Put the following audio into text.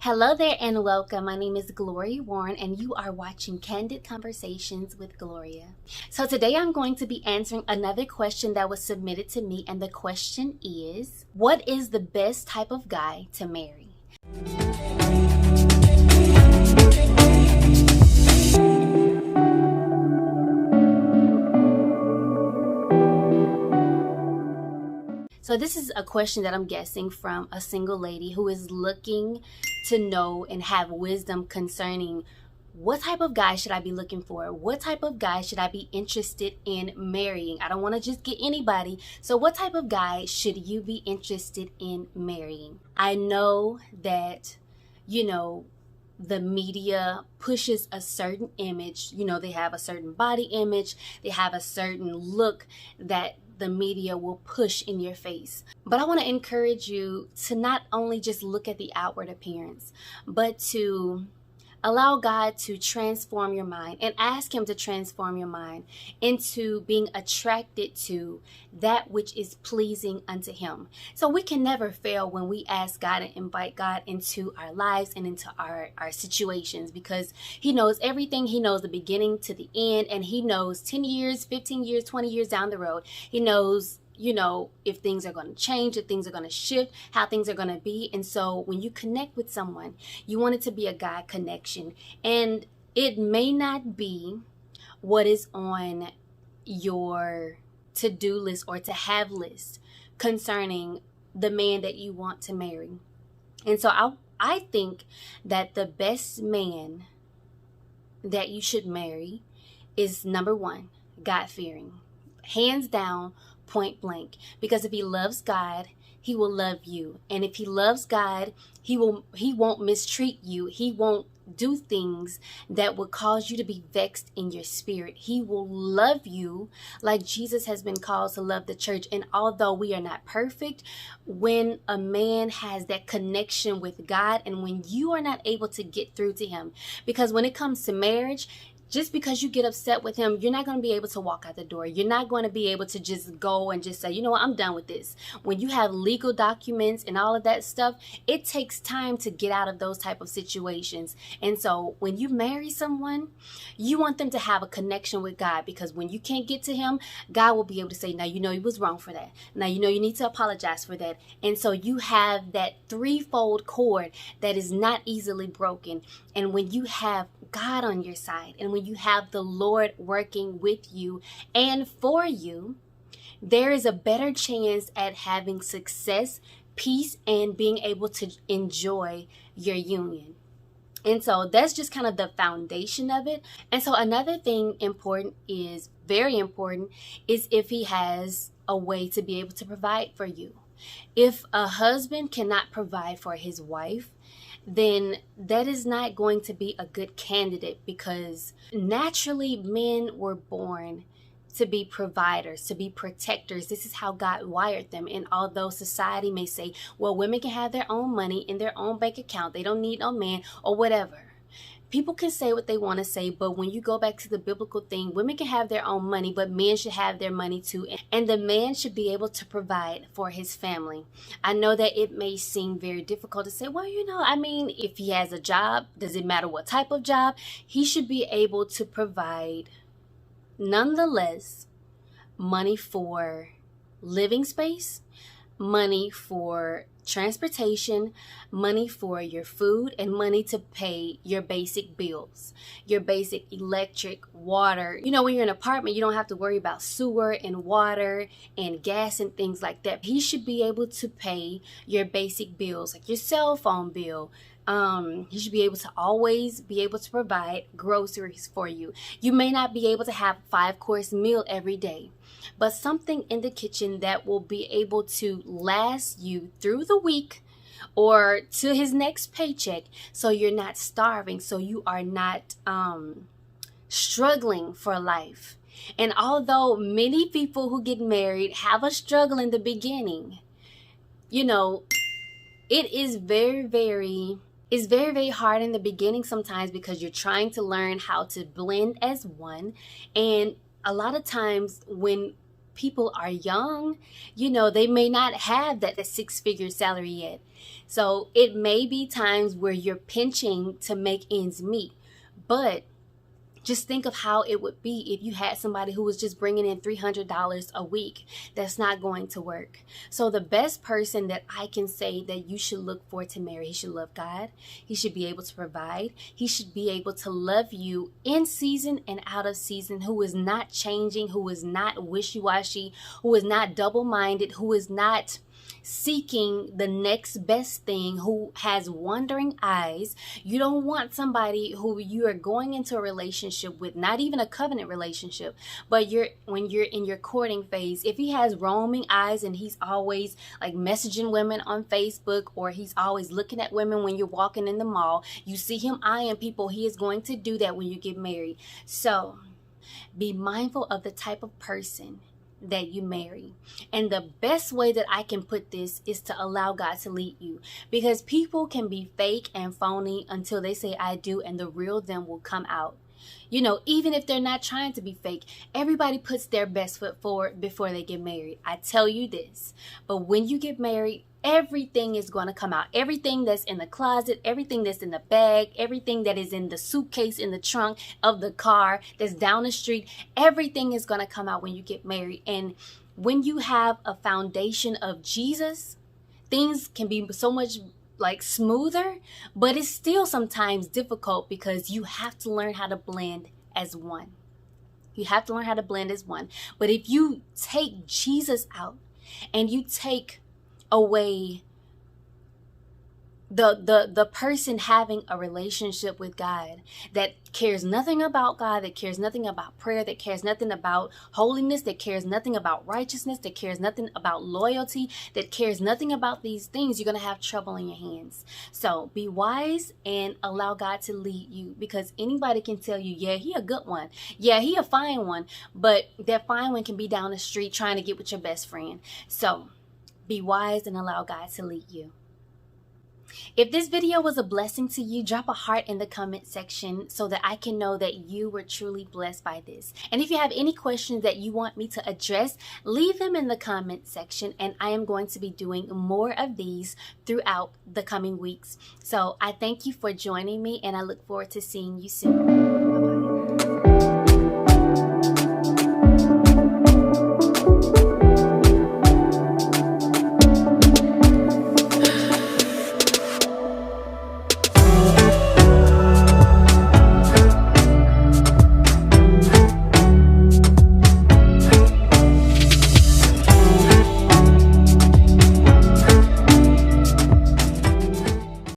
Hello there and welcome. My name is Gloria Warren and you are watching Candid Conversations with Gloria. So today I'm going to be answering another question that was submitted to me, and the question is, what is the best type of guy to marry? So this is a question that I'm guessing from a single lady who is looking to know and have wisdom concerning what type of guy should I be looking for? What type of guy should I be interested in marrying? I don't want to just get anybody. So what type of guy should you be interested in marrying? I know that, the media pushes a certain image. They have a certain body image. They have a certain look that the media will push in your face. But I want to encourage you to not only just look at the outward appearance, but to allow God to transform your mind and ask Him to transform your mind into being attracted to that which is pleasing unto Him. So we can never fail when we ask God and invite God into our lives and into our situations, because He knows everything. He knows the beginning to the end, and He knows 10 years, 15 years, 20 years down the road. He knows if things are going to change, if things are going to shift, how things are going to be. And so when you connect with someone, you want it to be a God connection. And it may not be what is on your to-do list or to have list concerning the man that you want to marry. And so I think that the best man that you should marry is, number one, God-fearing. Hands down, point blank. Because if he loves God, he will love you. And if he loves God, he won't mistreat you. He won't do things that would cause you to be vexed in your spirit. He will love you like Jesus has been called to love the church. And although we are not perfect, when a man has that connection with God, and when you are not able to get through to him, because when it comes to marriage, just because you get upset with him, you're not going to be able to walk out the door. You're not going to be able to just go and just say, you know what, I'm done with this. When you have legal documents and all of that stuff, it takes time to get out of those type of situations. And so when you marry someone, you want them to have a connection with God, because when you can't get to him, God will be able to say, now you know you was wrong for that. Now you know you need to apologize for that. And so you have that threefold cord that is not easily broken. And when you have God on your side, and when you have the Lord working with you and for you, there is a better chance at having success, peace, and being able to enjoy your union. And so that's just kind of the foundation of it. And so another thing very important, is if he has a way to be able to provide for you. If a husband cannot provide for his wife, then that is not going to be a good candidate, because naturally men were born to be providers, to be protectors. This is how God wired them. And although society may say, well, women can have their own money in their own bank account, they don't need no man or whatever. People can say what they want to say, but when you go back to the biblical thing, women can have their own money, but men should have their money too. And the man should be able to provide for his family. I know that it may seem very difficult to say, well, if he has a job, does it matter what type of job? He should be able to provide, nonetheless, money for living space, money for transportation, money for your food, and money to pay your basic bills, your basic electric, water. When you're in an apartment, you don't have to worry about sewer and water and gas and things like that. He should be able to pay your basic bills, like your cell phone bill. He should be able to always be able to provide groceries for you. You may not be able to have a 5-course meal every day, but something in the kitchen that will be able to last you through the week or to his next paycheck, so you're not starving, so you are not struggling for life. And although many people who get married have a struggle in the beginning, it is very, very hard in the beginning sometimes, because you're trying to learn how to blend as one. And a lot of times when people are young, they may not have that 6-figure salary yet. So it may be times where you're pinching to make ends meet. But just think of how it would be if you had somebody who was just bringing in $300 a week. That's not going to work. So the best person that I can say that you should look for to marry, he should love God. He should be able to provide. He should be able to love you in season and out of season, who is not changing, who is not wishy-washy, who is not double-minded, who is not seeking the next best thing, who has wandering eyes. You don't want somebody who you are going into a relationship with, not even a covenant relationship, but when you're in your courting phase, if he has roaming eyes and he's always like messaging women on Facebook, or he's always looking at women when you're walking in the mall, you see him eyeing people, he is going to do that when you get married. So be mindful of the type of person that you marry. And the best way that I can put this is to allow God to lead you, because people can be fake and phony until they say I do, and the real them will come out. Even if they're not trying to be fake, everybody puts their best foot forward before they get married. I tell you this, but when you get married, everything is going to come out. Everything that's in the closet, everything that's in the bag, everything that is in the suitcase, in the trunk of the car that's down the street, everything is going to come out when you get married. And when you have a foundation of Jesus, things can be so much smoother, but it's still sometimes difficult because you have to learn how to blend as one. You have to learn how to blend as one. But if you take Jesus out and you take away the person having a relationship with God that cares nothing about God, that cares nothing about prayer, that cares nothing about holiness, that cares nothing about righteousness, that cares nothing about loyalty, that cares nothing about these things, you're going to have trouble in your hands. So be wise and allow God to lead you, because anybody can tell you, yeah, he a good one. Yeah, he a fine one. But that fine one can be down the street trying to get with your best friend. So be wise and allow God to lead you. If this video was a blessing to you, drop a heart in the comment section so that I can know that you were truly blessed by this. And if you have any questions that you want me to address, leave them in the comment section, and I am going to be doing more of these throughout the coming weeks. So I thank you for joining me, and I look forward to seeing you soon. Bye-bye.